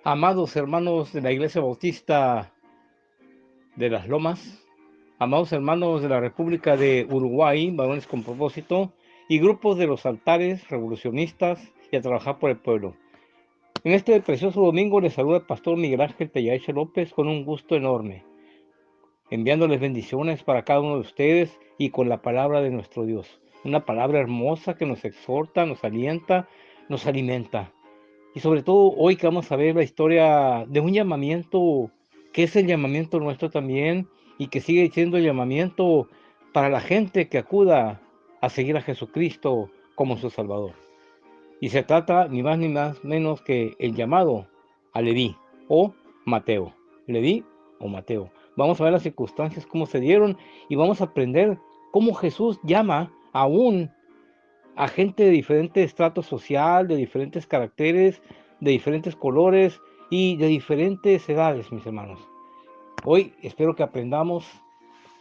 Amados hermanos de la Iglesia Bautista de las Lomas, amados hermanos de la República de Uruguay, varones con propósito, y grupos de los altares revolucionistas y a trabajar por el pueblo. En este precioso domingo les saluda el pastor Miguel Ángel Tellaeche López con un gusto enorme, enviándoles bendiciones para cada uno de ustedes y con la palabra de nuestro Dios. Una palabra hermosa que nos exhorta, nos alienta, nos alimenta. Y sobre todo hoy que vamos a ver la historia de un llamamiento que es el llamamiento nuestro también y que sigue siendo el llamamiento para la gente que acuda a seguir a Jesucristo como su Salvador. Y se trata ni más ni más menos que el llamado a Leví o Mateo. Leví o Mateo. Vamos a ver las circunstancias, cómo se dieron y vamos a aprender cómo Jesús llama aún a gente de diferente estrato social, de diferentes caracteres, de diferentes colores y de diferentes edades, mis hermanos. Hoy espero que aprendamos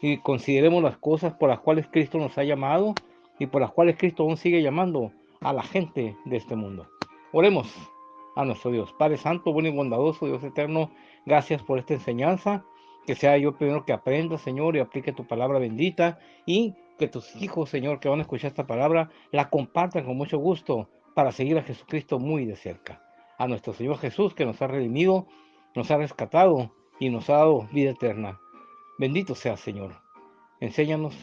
y consideremos las cosas por las cuales Cristo nos ha llamado y por las cuales Cristo aún sigue llamando a la gente de este mundo. Oremos a nuestro Dios. Padre Santo, bueno y bondadoso, Dios eterno, gracias por esta enseñanza. Que sea yo primero que aprenda, Señor, y aplique tu palabra bendita y que tus hijos, Señor, que van a escuchar esta palabra, la compartan con mucho gusto para seguir a Jesucristo muy de cerca. A nuestro Señor Jesús, que nos ha redimido, nos ha rescatado y nos ha dado vida eterna. Bendito sea, Señor. Enséñanos,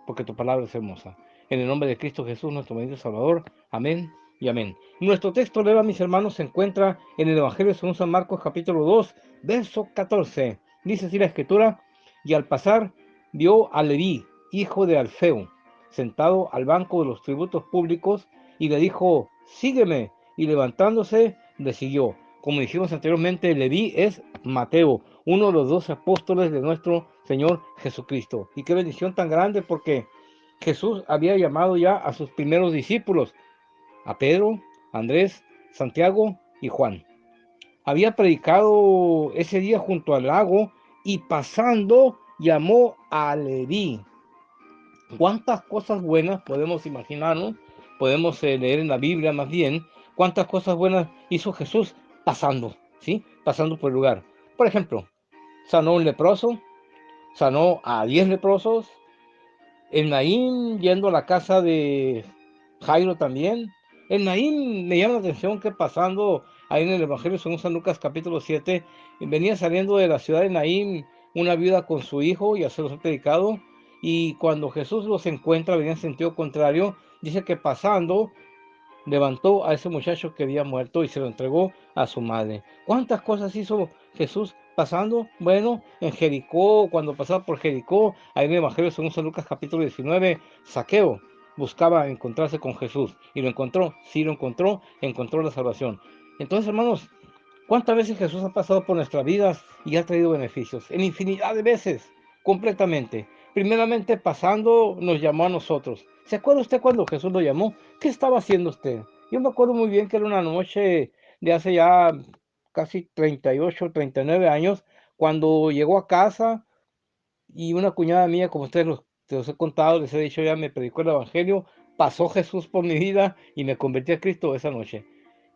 porque tu palabra es hermosa. En el nombre de Cristo Jesús, nuestro bendito Salvador. Amén y amén. Nuestro texto, leva, mis hermanos, se encuentra en el Evangelio según San Marcos, capítulo 2, verso 14. Dice así la Escritura: y al pasar, vio a Leví, hijo de Alfeo, sentado al banco de los tributos públicos, y le dijo: sígueme. Y levantándose, le siguió. Como dijimos anteriormente, Leví es Mateo, uno de los 12 apóstoles de nuestro Señor Jesucristo. Y qué bendición tan grande, porque Jesús había llamado ya a sus primeros discípulos, a Pedro, Andrés, Santiago y Juan. Había predicado ese día junto al lago y pasando llamó a Leví. ¿Cuántas cosas buenas podemos imaginarnos? Podemos leer en la Biblia más bien, cuántas cosas buenas hizo Jesús pasando, ¿sí? Pasando por el lugar. Por ejemplo, sanó a un leproso, sanó a 10 leprosos, en Naín yendo a la casa de Jairo también. En Naín me llama la atención que pasando ahí en el Evangelio según San Lucas capítulo 7, venía saliendo de la ciudad de Naín una viuda con su hijo y a se los ha predicado. Y cuando Jesús los encuentra, venía en sentido contrario, dice que pasando levantó a ese muchacho que había muerto y se lo entregó a su madre. ¿Cuántas cosas hizo Jesús pasando? Bueno, en Jericó, cuando pasaba por Jericó, ahí en el Evangelio según San Lucas capítulo 19, Zaqueo buscaba encontrarse con Jesús y lo encontró, sí lo encontró, encontró la salvación. Entonces, hermanos, ¿cuántas veces Jesús ha pasado por nuestras vidas y ha traído beneficios? En infinidad de veces, completamente. Primeramente pasando, nos llamó a nosotros. ¿Se acuerda usted cuando Jesús lo llamó? ¿Qué estaba haciendo usted? Yo me acuerdo muy bien que era una noche de hace ya casi 38, 39 años, cuando llegó a casa y una cuñada mía, como ustedes los he contado, les he dicho ya, me predicó el Evangelio, pasó Jesús por mi vida y me convertí a Cristo esa noche.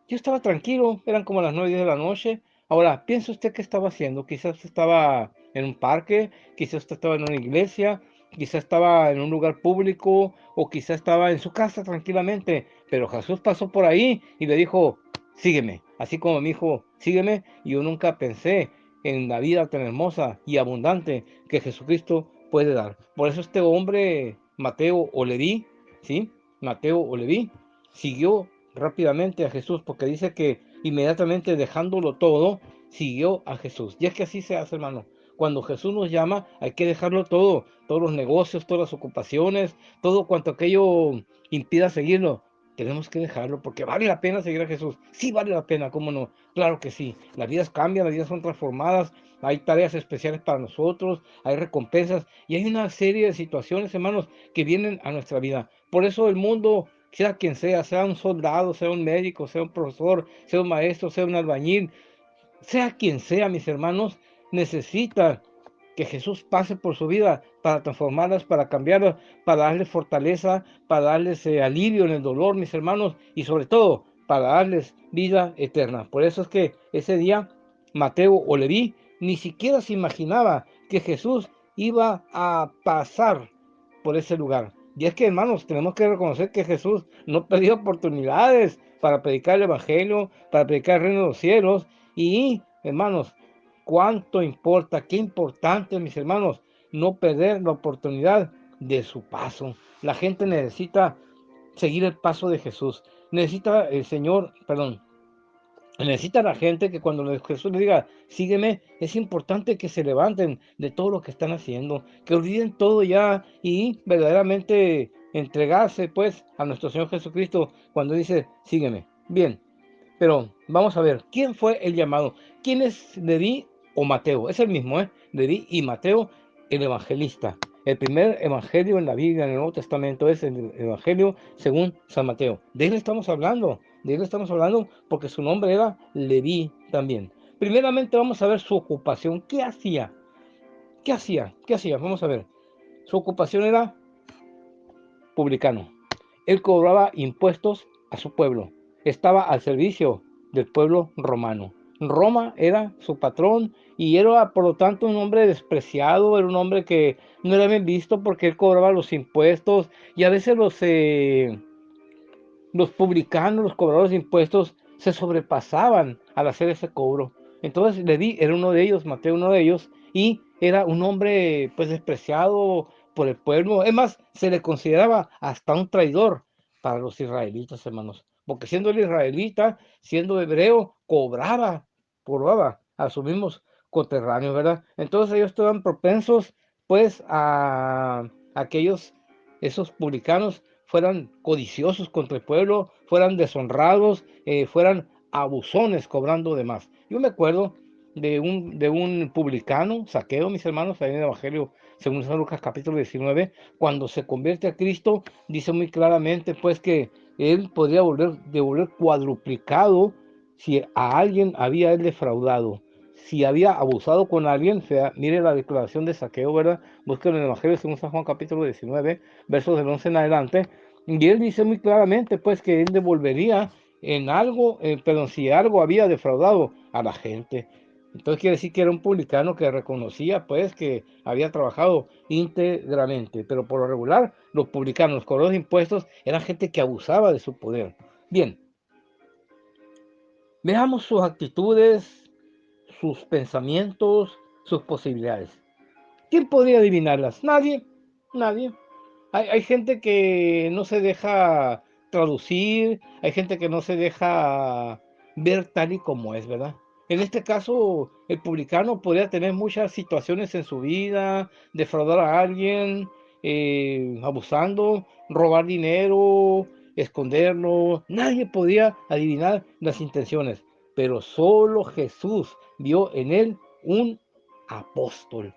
Yo estaba tranquilo, eran como las 9, 10 de la noche. Ahora, piense usted qué estaba haciendo. Quizás estaba en un parque, quizás usted estaba en una iglesia, quizás estaba en un lugar público o quizás estaba en su casa tranquilamente. Pero Jesús pasó por ahí y le dijo: sígueme. Así como me dijo: sígueme. Y yo nunca pensé en la vida tan hermosa y abundante que Jesucristo puede dar. Por eso este hombre, Mateo o Leví, ¿sí? Mateo o Leví, siguió rápidamente a Jesús, porque dice que inmediatamente dejándolo todo, siguió a Jesús. Y es que así se hace, hermano. Cuando Jesús nos llama, hay que dejarlo todo, todos los negocios, todas las ocupaciones, todo cuanto aquello impida seguirlo. Tenemos que dejarlo porque vale la pena seguir a Jesús. Sí vale la pena, ¿cómo no? Claro que sí. Las vidas cambian, las vidas son transformadas, hay tareas especiales para nosotros, hay recompensas y hay una serie de situaciones, hermanos, que vienen a nuestra vida. Por eso el mundo, sea quien sea un soldado, sea un médico, sea un profesor, sea un maestro, sea un albañil, sea quien sea, mis hermanos, necesita que Jesús pase por su vida para transformarlas, para cambiarlas, para darles fortaleza, para darles alivio en el dolor, mis hermanos, y sobre todo para darles vida eterna. Por eso es que ese día Mateo o Leví ni siquiera se imaginaba que Jesús iba a pasar por ese lugar. Y es que, hermanos, tenemos que reconocer que Jesús no perdió oportunidades para predicar el Evangelio, para predicar el reino de los cielos. Y, hermanos, cuánto importa, qué importante, mis hermanos, no perder la oportunidad de su paso. La gente necesita seguir el paso de Jesús. Necesita el Señor, perdón, necesita la gente que cuando Jesús le diga, sígueme, es importante que se levanten de todo lo que están haciendo, que olviden todo ya y verdaderamente entregarse pues a nuestro Señor Jesucristo cuando dice, sígueme. Bien, pero vamos a ver, ¿quién fue el llamado? ¿Quién es Leví o Mateo? Es el mismo, ¿eh? Leví y Mateo, el evangelista. El primer evangelio en la Biblia, en el Nuevo Testamento, es el evangelio según San Mateo. De él estamos hablando, de él estamos hablando porque su nombre era Leví también. Primeramente vamos a ver su ocupación. ¿Qué hacía? ¿Qué hacía? ¿Qué hacía? Vamos a ver. Su ocupación era publicano. Él cobraba impuestos a su pueblo. Estaba al servicio del pueblo romano. Roma era su patrón y era por lo tanto un hombre despreciado, era un hombre que no era bien visto porque él cobraba los impuestos y a veces los publicanos, los cobradores de impuestos, se sobrepasaban al hacer ese cobro. Entonces Leví era uno de ellos, Mateo uno de ellos, y era un hombre pues despreciado por el pueblo. Es más, se le consideraba hasta un traidor para los israelitas, hermanos. Porque siendo el israelita, siendo hebreo, cobraba a sus mismos coterráneos, ¿verdad? Entonces ellos estaban propensos pues a aquellos, esos publicanos, fueran codiciosos contra el pueblo, fueran deshonrados, fueran abusones cobrando de más. Yo me acuerdo de un publicano, Zaqueo, mis hermanos, ahí en el Evangelio según San Lucas capítulo 19, cuando se convierte a Cristo, dice muy claramente pues que él podría devolver cuadruplicado si a alguien había él defraudado. Si había abusado con alguien, o sea, mire la declaración de Zaqueo, ¿verdad? Busquen en el Evangelio según San Juan capítulo 19, versos del 11 en adelante, y él dice muy claramente, pues, que él devolvería en algo, perdón, si algo había defraudado a la gente. Entonces quiere decir que era un publicano que reconocía, pues, que había trabajado íntegramente. Pero por lo regular, los publicanos, los cobradores de impuestos, eran gente que abusaba de su poder. Bien, veamos sus actitudes, sus pensamientos, sus posibilidades. ¿Quién podría adivinarlas? Nadie, nadie. Hay gente que no se deja traducir, hay gente que no se deja ver tal y como es, ¿verdad? En este caso, el publicano podría tener muchas situaciones en su vida, defraudar a alguien, abusando, robar dinero, esconderlo. Nadie podía adivinar las intenciones, pero solo Jesús vio en él un apóstol,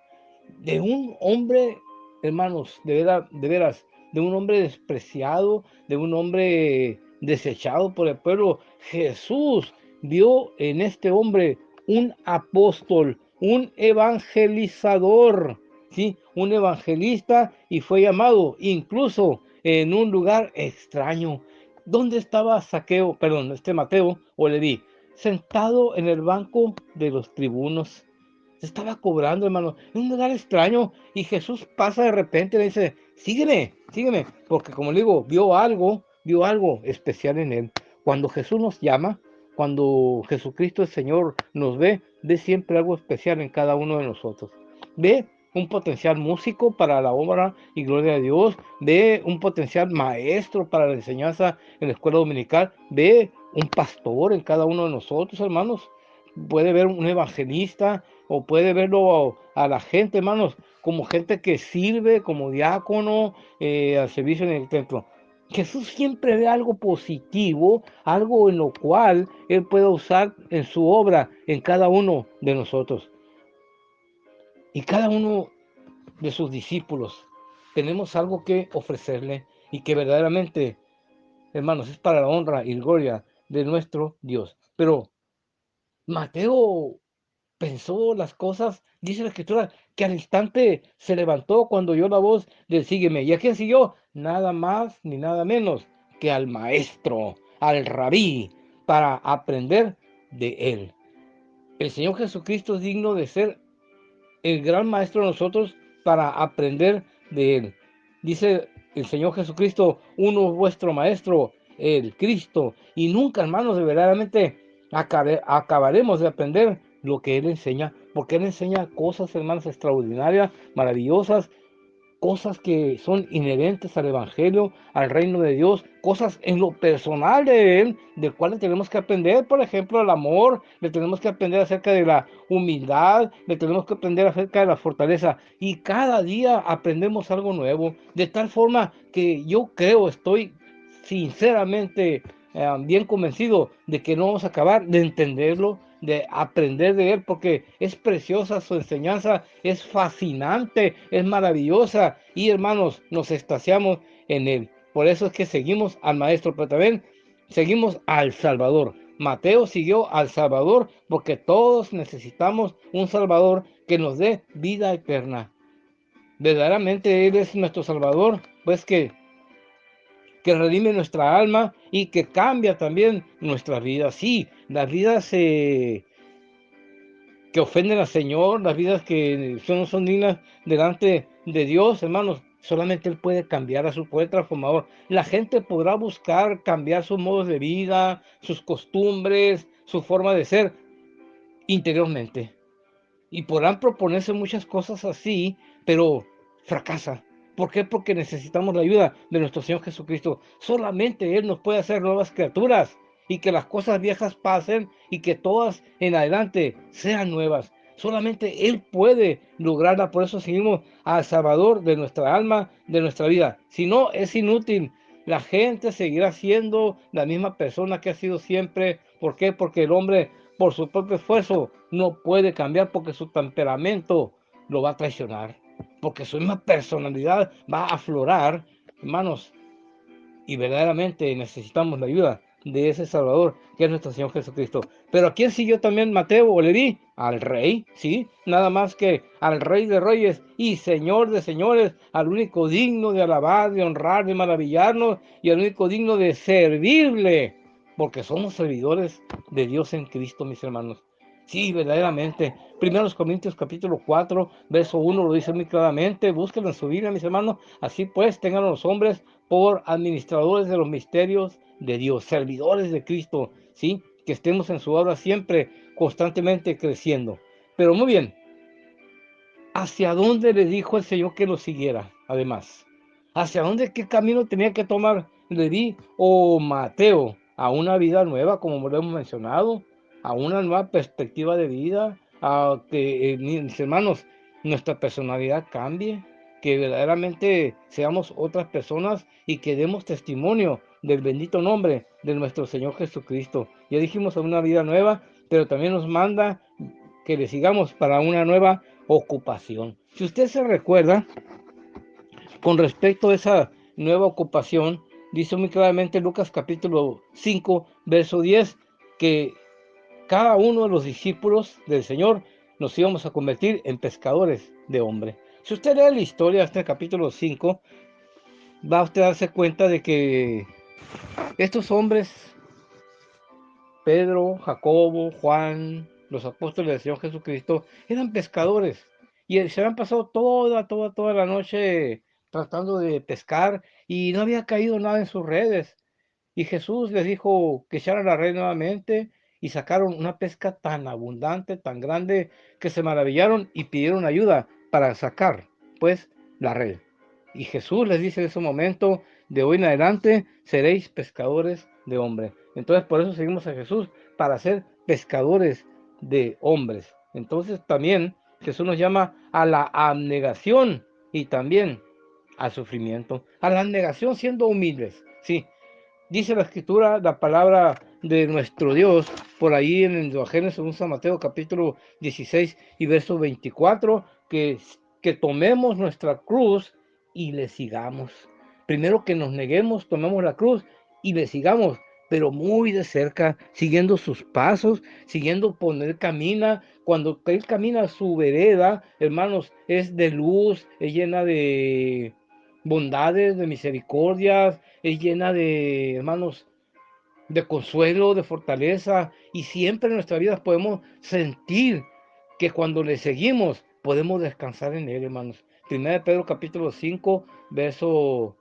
de un hombre, hermanos, de veras, de un hombre despreciado, de un hombre desechado por el pueblo. Jesús vio en este hombre un apóstol, un evangelizador, ¿sí? Un evangelista, y fue llamado incluso en un lugar extraño. ¿Dónde estaba Saqueo, perdón, Mateo o Leví? Sentado en el banco de los tribunos. Se estaba cobrando, hermano, en un lugar extraño. Y Jesús pasa de repente y le dice, sígueme, sígueme. Porque como le digo, vio algo especial en él. Cuando Jesús nos llama, cuando Jesucristo el Señor nos ve siempre algo especial en cada uno de nosotros. Ve un potencial músico para la obra y gloria de Dios. Ve un potencial maestro para la enseñanza en la escuela dominical. Ve un pastor en cada uno de nosotros, hermanos. Puede ver un evangelista, o puede verlo a la gente, hermanos, como gente que sirve como diácono, al servicio en el templo. Jesús siempre ve algo positivo, algo en lo cual Él puede usar en su obra, en cada uno de nosotros. Y cada uno de sus discípulos tenemos algo que ofrecerle y que verdaderamente, hermanos, es para la honra y gloria de nuestro Dios. Pero Mateo pensó las cosas, dice la escritura, que al instante se levantó cuando oyó la voz del sígueme. ¿Y a quién siguió? Nada más ni nada menos que al maestro, al rabí, para aprender de Él. El Señor Jesucristo es digno de ser el gran maestro de nosotros para aprender de Él. Dice el Señor Jesucristo, uno es vuestro maestro, el Cristo, y nunca, hermanos, de verdaderamente acabaremos de aprender lo que Él enseña, porque Él enseña cosas, hermanos, extraordinarias, maravillosas, cosas que son inherentes al Evangelio, al reino de Dios, cosas en lo personal de Él, del cual le tenemos que aprender, por ejemplo, el amor, le tenemos que aprender acerca de la humildad, le tenemos que aprender acerca de la fortaleza, y cada día aprendemos algo nuevo, de tal forma que yo creo, estoy sinceramente bien convencido de que no vamos a acabar de entenderlo, de aprender de Él, porque es preciosa su enseñanza, es fascinante, es maravillosa, y hermanos, nos extasiamos en Él. Por eso es que seguimos al Maestro, pero también seguimos al Salvador. Mateo siguió al Salvador porque todos necesitamos un Salvador que nos dé vida eterna. Verdaderamente Él es nuestro Salvador, pues que redime nuestra alma y que cambia también nuestra vida. Sí, las vidas que ofenden al Señor, las vidas que no son dignas delante de Dios, hermanos, solamente Él puede cambiar a su poder transformador. La gente podrá buscar cambiar sus modos de vida, sus costumbres, su forma de ser interiormente. Y podrán proponerse muchas cosas así, pero fracasa. ¿Por qué? Porque necesitamos la ayuda de nuestro Señor Jesucristo. Solamente Él nos puede hacer nuevas criaturas y que las cosas viejas pasen y que todas en adelante sean nuevas. Solamente Él puede lograrla. Por eso seguimos al Salvador de nuestra alma, de nuestra vida. Si no, es inútil. La gente seguirá siendo la misma persona que ha sido siempre. ¿Por qué? Porque el hombre por su propio esfuerzo no puede cambiar, porque su temperamento lo va a traicionar, porque su misma personalidad va a aflorar, hermanos, y verdaderamente necesitamos la ayuda de ese Salvador que es nuestro Señor Jesucristo. Pero ¿a quién siguió también Mateo o Leví? Al Rey, sí, nada más que al Rey de Reyes y Señor de Señores, al único digno de alabar, de honrar, de maravillarnos, y al único digno de servirle, porque somos servidores de Dios en Cristo, mis hermanos. Sí, verdaderamente. Primeros Corintios capítulo 4, verso 1 lo dice muy claramente. Búsquenlo en su Biblia, mis hermanos. Así pues, tengan los hombres por administradores de los misterios de Dios, servidores de Cristo, ¿sí? Que estemos en su obra siempre, constantemente creciendo. Pero muy bien, ¿hacia dónde le dijo el Señor que lo siguiera? Además, ¿hacia dónde, qué camino tenía que tomar Leví o Mateo? A una vida nueva, como lo hemos mencionado, a una nueva perspectiva de vida, a que, mis hermanos, nuestra personalidad cambie, que verdaderamente seamos otras personas y que demos testimonio del bendito nombre de nuestro Señor Jesucristo. Ya dijimos a una vida nueva, pero también nos manda que le sigamos para una nueva ocupación. Si usted se recuerda, con respecto a esa nueva ocupación, dice muy claramente Lucas capítulo 5, verso 10, que cada uno de los discípulos del Señor nos íbamos a convertir en pescadores de hombres. Si usted lee la historia de este capítulo 5, va a usted darse cuenta de que estos hombres, Pedro, Jacobo, Juan, los apóstoles del Señor Jesucristo, eran pescadores y se habían pasado toda la noche tratando de pescar y no había caído nada en sus redes. Y Jesús les dijo que echaran la red nuevamente y sacaron una pesca tan abundante, tan grande, que se maravillaron y pidieron ayuda para sacar, pues, la red. Y Jesús les dice en ese momento, de hoy en adelante seréis pescadores de hombres. Entonces, por eso seguimos a Jesús, para ser pescadores de hombres. Entonces, también Jesús nos llama a la abnegación y también al sufrimiento. A la abnegación siendo humildes, sí. Dice la escritura, la palabra de nuestro Dios, por ahí en el Evangelio según San Mateo capítulo 16 y verso 24, que tomemos nuestra cruz y le sigamos. Primero que nos neguemos, tomemos la cruz y le sigamos, pero muy de cerca, siguiendo sus pasos, siguiendo por él camina. Cuando él camina su vereda, hermanos, es de luz, es llena de bondades, de misericordias, es llena de, hermanos, de consuelo, de fortaleza, y siempre en nuestra vida podemos sentir que cuando le seguimos podemos descansar en Él, hermanos. Primera de Pedro capítulo 5 verso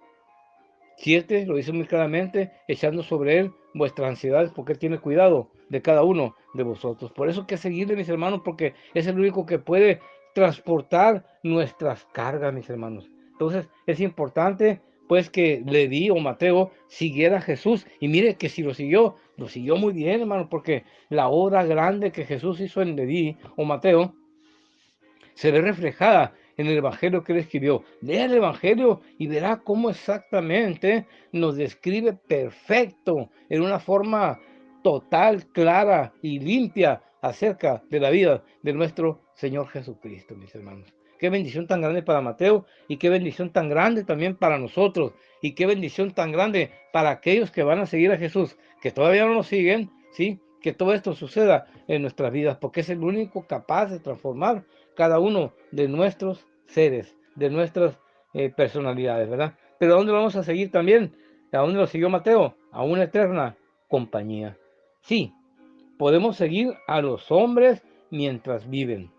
7 lo dice muy claramente, echando sobre Él vuestras ansiedades, porque Él tiene cuidado de cada uno de vosotros. Por eso hay que seguirle, mis hermanos, porque es el único que puede transportar nuestras cargas, mis hermanos. Entonces es importante pues que Leví o Mateo siguiera a Jesús. Y mire que si lo siguió muy bien, hermano, porque la obra grande que Jesús hizo en Leví o Mateo se ve reflejada en el Evangelio que él escribió. Lea el Evangelio y verá cómo exactamente nos describe perfecto, en una forma total, clara y limpia acerca de la vida de nuestro Señor Jesucristo, mis hermanos. Qué bendición tan grande para Mateo y qué bendición tan grande también para nosotros y qué bendición tan grande para aquellos que van a seguir a Jesús, que todavía no lo siguen, ¿sí? Que todo esto suceda en nuestras vidas, porque es el único capaz de transformar cada uno de nuestros seres, de nuestras personalidades, ¿verdad? Pero ¿a dónde lo vamos a seguir también? ¿A dónde lo siguió Mateo? A una eterna compañía. Sí, podemos seguir a los hombres mientras viven.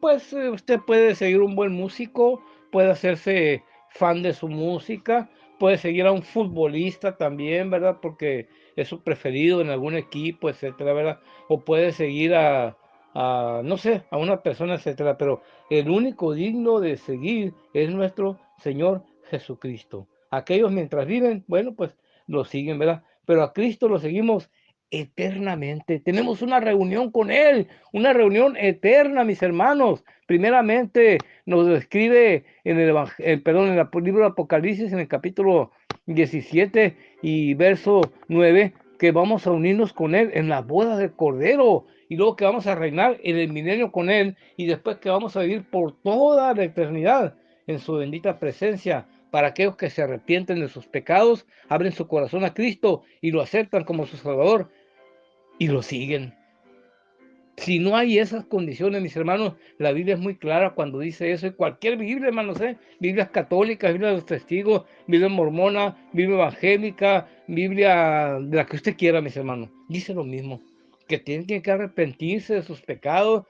Pues usted puede seguir un buen músico, puede hacerse fan de su música, puede seguir a un futbolista también, ¿verdad? Porque es su preferido en algún equipo, etcétera, ¿verdad? O puede seguir no sé, a una persona, etcétera. Pero el único digno de seguir es nuestro Señor Jesucristo. Aquellos mientras viven, bueno, pues lo siguen, ¿verdad? Pero a Cristo lo seguimos eternamente. Tenemos una reunión con Él, una reunión eterna, mis hermanos. Primeramente nos describe en perdón, en el libro de Apocalipsis, en el capítulo 17 y verso 9, que vamos a unirnos con Él en la boda del Cordero, y luego que vamos a reinar en el milenio con Él, y después que vamos a vivir por toda la eternidad en su bendita presencia. Para aquellos que se arrepienten de sus pecados, abren su corazón a Cristo y lo aceptan como su Salvador y lo siguen. Si no hay esas condiciones, mis hermanos, la Biblia es muy clara cuando dice eso, y cualquier Biblia, hermanos, Biblias católicas, Biblia de los testigos, Biblia mormona, Biblia evangélica, Biblia de la que usted quiera, mis hermanos, dice lo mismo, que tienen que arrepentirse de sus pecados,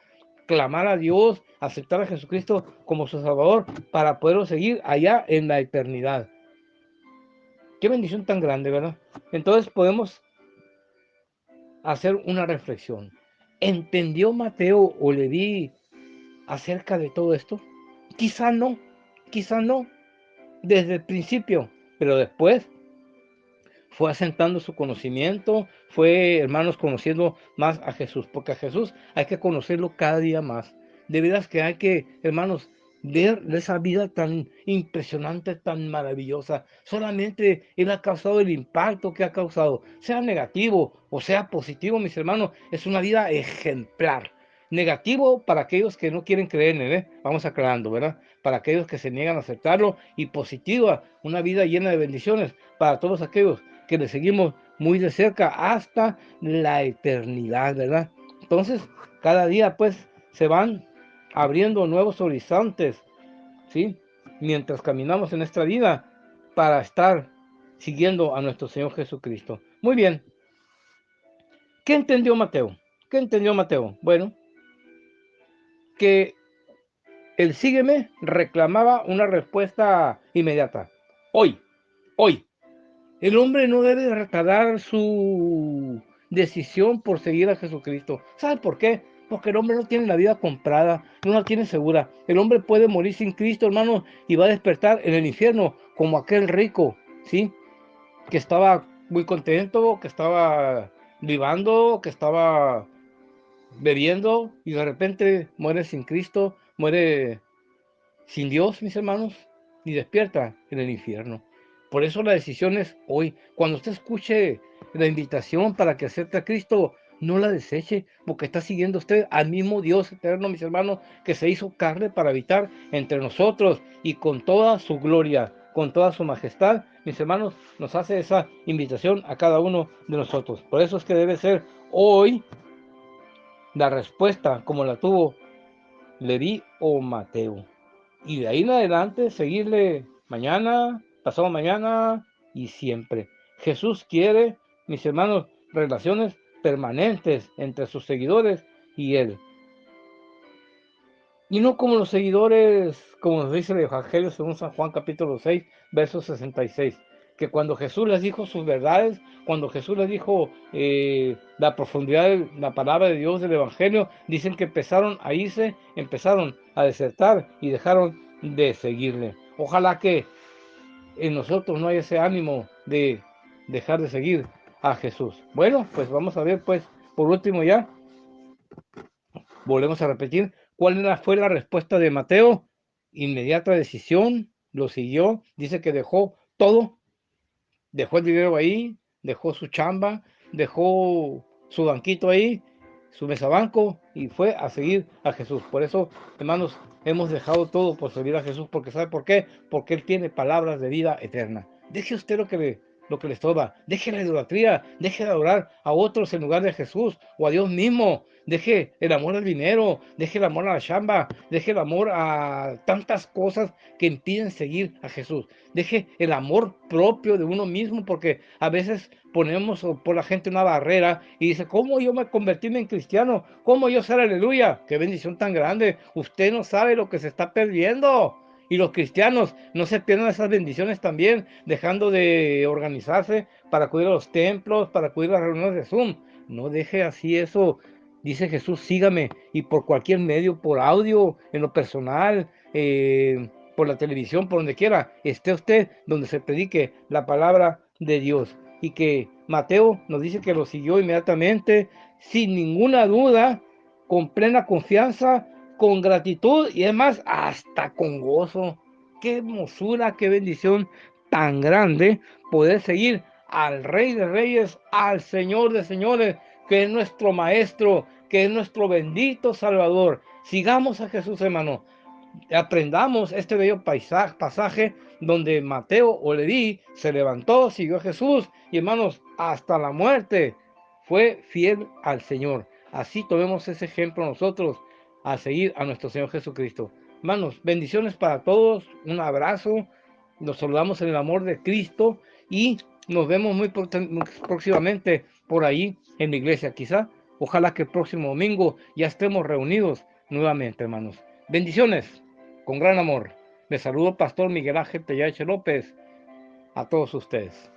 clamar a Dios, aceptar a Jesucristo como su Salvador, para poderlo seguir allá en la eternidad. Qué bendición tan grande, ¿verdad? Entonces podemos hacer una reflexión. ¿Entendió Mateo o Leví acerca de todo esto? Quizá no, desde el principio, pero después fue asentando su conocimiento, fue, hermanos, conociendo más a Jesús, porque a Jesús hay que conocerlo cada día más. De veras que hay que, hermanos, ver esa vida tan impresionante, tan maravillosa. Solamente Él ha causado el impacto que ha causado, sea negativo o sea positivo, mis hermanos, es una vida ejemplar. Negativo para aquellos que no quieren creer en Él, vamos aclarando, ¿verdad? Para aquellos que se niegan a aceptarlo, y positiva, una vida llena de bendiciones para todos aquellos que le seguimos muy de cerca hasta la eternidad, ¿verdad? Entonces, cada día pues se van abriendo nuevos horizontes, ¿sí? Mientras caminamos en esta vida para estar siguiendo a nuestro Señor Jesucristo. Muy bien, ¿qué entendió Mateo? ¿Qué entendió Mateo? Bueno, que el sígueme reclamaba una respuesta inmediata. Hoy, hoy. El hombre no debe retardar su decisión por seguir a Jesucristo. ¿Sabe por qué? Porque el hombre no tiene la vida comprada, no la tiene segura. El hombre puede morir sin Cristo, hermano, y va a despertar en el infierno como aquel rico, ¿sí? Que estaba muy contento, que estaba vivando, que estaba bebiendo, y de repente muere sin Cristo, muere sin Dios, mis hermanos, y despierta en el infierno. Por eso la decisión es hoy. Cuando usted escuche la invitación para que acepte a Cristo, no la deseche, porque está siguiendo usted al mismo Dios eterno, mis hermanos, que se hizo carne para habitar entre nosotros, y con toda su gloria, con toda su majestad, mis hermanos, nos hace esa invitación a cada uno de nosotros. Por eso es que debe ser hoy la respuesta como la tuvo Leví o Mateo. Y de ahí en adelante seguirle mañana, pasado mañana y siempre. Jesús quiere mis hermanos, relaciones permanentes entre sus seguidores y él. Y no como los seguidores, como nos dice el Evangelio según San Juan capítulo 6, verso 66, que cuando Jesús les dijo sus verdades, cuando Jesús les dijo la profundidad de la palabra de Dios del Evangelio, dicen que empezaron a irse, empezaron a desertar y dejaron de seguirle. Ojalá que en nosotros no haya ese ánimo de dejar de seguir a Jesús. Bueno, pues vamos a ver, pues, por último ya, volvemos a repetir, fue la respuesta de Mateo. Inmediata decisión, lo siguió, dice que dejó todo, dejó el dinero ahí, dejó su chamba, dejó su banquito ahí, su mesabanco y fue a seguir a Jesús. Por eso, hermanos, hemos dejado todo por seguir a Jesús, porque ¿sabe por qué? Porque Él tiene palabras de vida eterna. Deje usted lo que le estorba, deje la idolatría, deje de adorar a otros en lugar de Jesús o a Dios mismo. Deje el amor al dinero, deje el amor a la chamba, deje el amor a tantas cosas que impiden seguir a Jesús. Deje el amor propio de uno mismo, porque a veces ponemos por la gente una barrera y dice, ¿cómo yo me convertí en cristiano? ¿Cómo yo ser aleluya? ¡Qué bendición tan grande! Usted no sabe lo que se está perdiendo. Y los cristianos no se pierdan esas bendiciones también, dejando de organizarse para acudir a los templos, para acudir a las reuniones de Zoom. No deje así eso. Dice Jesús, sígame, y por cualquier medio, por audio, en lo personal, por la televisión, por donde quiera, esté usted donde se predique la palabra de Dios. Y que Mateo nos dice que lo siguió inmediatamente, sin ninguna duda, con plena confianza, con gratitud y además hasta con gozo. Qué hermosura, qué bendición tan grande poder seguir al Rey de Reyes, al Señor de Señores, que es nuestro Maestro, que es nuestro bendito Salvador. Sigamos a Jesús, hermano. Aprendamos este bello pasaje donde Mateo o Leví se levantó, siguió a Jesús y, hermanos, hasta la muerte fue fiel al Señor. Así tomemos ese ejemplo nosotros a seguir a nuestro Señor Jesucristo. Hermanos, bendiciones para todos, un abrazo, nos saludamos en el amor de Cristo y nos vemos muy próximamente por ahí en la iglesia. Quizá, ojalá que el próximo domingo ya estemos reunidos nuevamente, hermanos. Bendiciones, con gran amor. Les saludo, Pastor Miguel Ángel Tellache López, a todos ustedes.